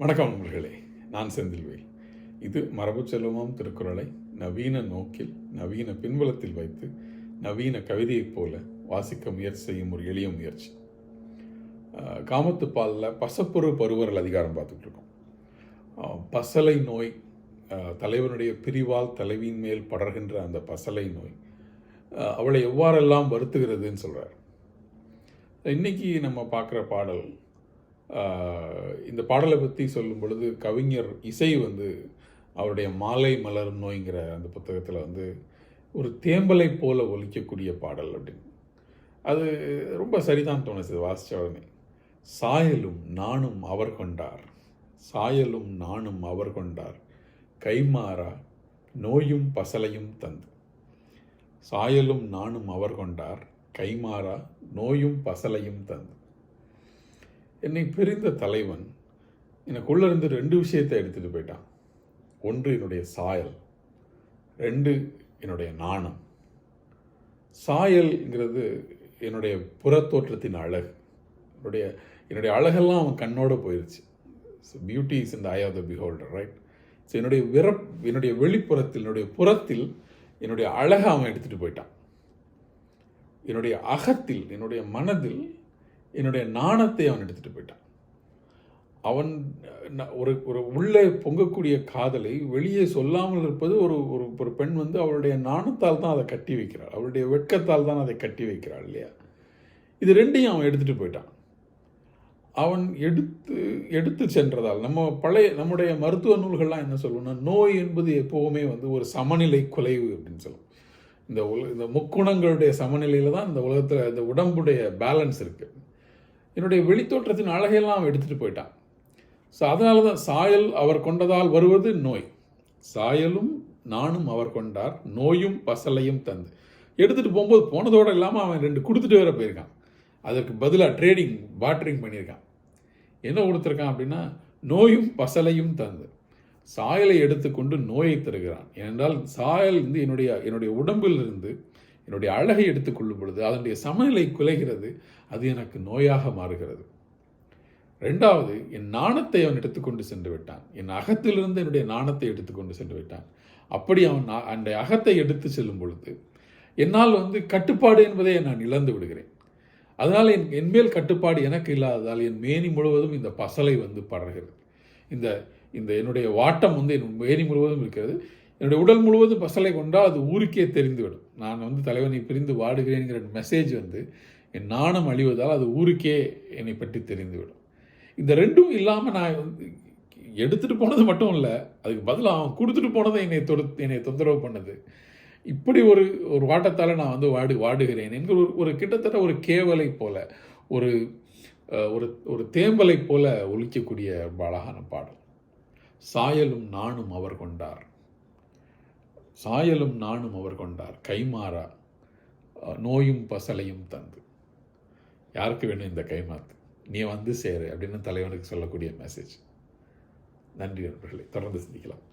வணக்கம் நண்பர்களே, நான் செந்தில்வேல். இது மரபு செல்வமாம் திருக்குறளை நவீன நோக்கில் நவீன பின்புலத்தில் வைத்து நவீன கவிதையைப் போல வாசிக்க முயற்சி செய்யும் ஒரு எளிய முயற்சி. காமத்துப்பாலில் பசப்புறு பருவரல் அதிகாரம் பார்த்துட்டு இருக்கோம். பசலை நோய், தலைவனுடைய பிரிவால் தலைவியின் மேல் படர்கின்ற அந்த பசலை நோய் அவளை எவ்வாறெல்லாம் வருத்துகிறதுன்னு சொல்கிறார். இன்னைக்கு நம்ம பார்க்குற பாடல், இந்த பாடலை பற்றி சொல்லும் பொழுது கவிஞர் இசை அவருடைய மாலை மலரும் நோய்ங்கிற அந்த புத்தகத்தில் ஒரு தேம்பலை போல ஒலிக்கக்கூடிய பாடல் அப்படின்னு. அது ரொம்ப சரிதான் தோணுச்சு வாசித்த உடனே. சாயலும் நானும் அவர் கொண்டார், சாயலும் நானும் அவர் கொண்டார், கைமாறா நோயும் பசலையும் தந்து. சாயலும் நானும் அவர் கொண்டார், கைமாறா நோயும் பசலையும் தந்து. என்னை பிரிந்த தலைவன் எனக்குள்ளே இருந்து 2 விஷயத்தை எடுத்துகிட்டு போயிட்டான். ஒன்று என்னுடைய சாயல், 2 என்னுடைய நாணம். சாயல்ங்கிறது என்னுடைய புறத்தோற்றத்தின் அழகு. என்னுடைய அழகெல்லாம் அவன் கண்ணோடு போயிடுச்சு. So beauty is in the eye of the beholder, right? So என்னுடைய வெளிப்புறத்தில், என்னுடைய புறத்தில் என்னுடைய அழகை அவன் எடுத்துகிட்டு போயிட்டான். என்னுடைய அகத்தில், என்னுடைய மனதில் என்னுடைய நாணத்தை அவன் எடுத்துகிட்டு போயிட்டான். அவன் ஒரு உள்ளே பொங்கக்கூடிய காதலை வெளியே சொல்லாமல் இருப்பது ஒரு பெண் அவளுடைய நாணத்தால் தான் அதை கட்டி வைக்கிறாள், அவளுடைய வெட்கத்தால் தான் அதை கட்டி வைக்கிறாள் இல்லையா? இது 2ஐயும் அவன் எடுத்துகிட்டு போயிட்டான். அவன் எடுத்து சென்றதால் நம்முடைய மருத்துவ நூல்கள்லாம் என்ன சொல்லணும்னா, நோய் என்பது எப்போவுமே ஒரு சமநிலை குலைவு அப்படின்னு சொல்லும். இந்த முக்குணங்களுடைய சமநிலையில் தான் இந்த உலகத்தில் இந்த உடம்புடைய பேலன்ஸ் இருக்குது. என்னுடைய வெளித்தோற்றத்தின் அழகையெல்லாம் அவன் எடுத்துகிட்டு போயிட்டான். ஸோ அதனால தான் சாயல் அவர் கொண்டதால் வருவது நோய். சாயலும் நானும் அவர் கொண்டார், நோயும் பசலையும் தந்து. எடுத்துகிட்டு போகும்போது போனதோடு இல்லாமல் அவன் 2 கொடுத்துட்டு வேற போயிருக்கான். அதற்கு பதிலாக பாட்டரிங் பண்ணியிருக்கான். என்ன கொடுத்துருக்கான் அப்படின்னா, நோயும் பசலையும் தந்து. சாயலை எடுத்துக்கொண்டு நோயை தருகிறான். ஏனென்றால் சாயல் என்னுடைய உடம்பில் இருந்து என்னுடைய அழகை எடுத்துக்கொள்ளும் பொழுது அதனுடைய சமநிலை குலைகிறது, அது எனக்கு நோயாக மாறுகிறது. 2வது, என் நாணத்தை அவன் எடுத்துக்கொண்டு சென்று விட்டான். என் அகத்திலிருந்து என்னுடைய நாணத்தை எடுத்துக்கொண்டு சென்று விட்டான். அப்படி அவன் அந்த அகத்தை எடுத்து செல்லும் பொழுது என்னால் கட்டுப்பாடு என்பதை நான் இழந்து விடுகிறேன். அதனால் என் மேல் கட்டுப்பாடு எனக்கு இல்லாததால் என் மேனி முழுவதும் இந்த பசலை படர்கிறது. இந்த என்னுடைய வாட்டம் என் மேனி முழுவதும் இருக்கிறது. என்னுடைய உடல் முழுவதும் பசலை கொண்டால் அது ஊருக்கே தெரிந்துவிடும். நான் தலைவனை பிரிந்து வாடுகிறேங்கிற மெசேஜ் என் நாணம் அழிவதால் அது ஊருக்கே என்னை பற்றி தெரிந்துவிடும். இந்த 2ம் இல்லாமல் நான் எடுத்துகிட்டு போனது மட்டும் இல்லை, அதுக்கு பதிலாக அவன் கொடுத்துட்டு போனதை என்னை தொந்தரவு பண்ணது. இப்படி ஒரு வாட்டத்தால் நான் வாடுகிறேன் என்கிற ஒரு கிட்டத்தட்ட ஒரு கேவலை போல, ஒரு தேம்பலை போல ஒலிக்கக்கூடிய அழகான பாடல். சாயலும் நானும் அவர் கொண்டார், சாயலும் நானும் அவர் கொண்டார், கைமாறா நோயும் பசலையும் தந்து. யாருக்கு வேணும் இந்த கைமாத்து? நீ சேரு அப்படின்னு தலைவனுக்கு சொல்லக்கூடிய மெசேஜ். நன்றி நண்பர்களே, தொடர்ந்து சிந்திக்கலாம்.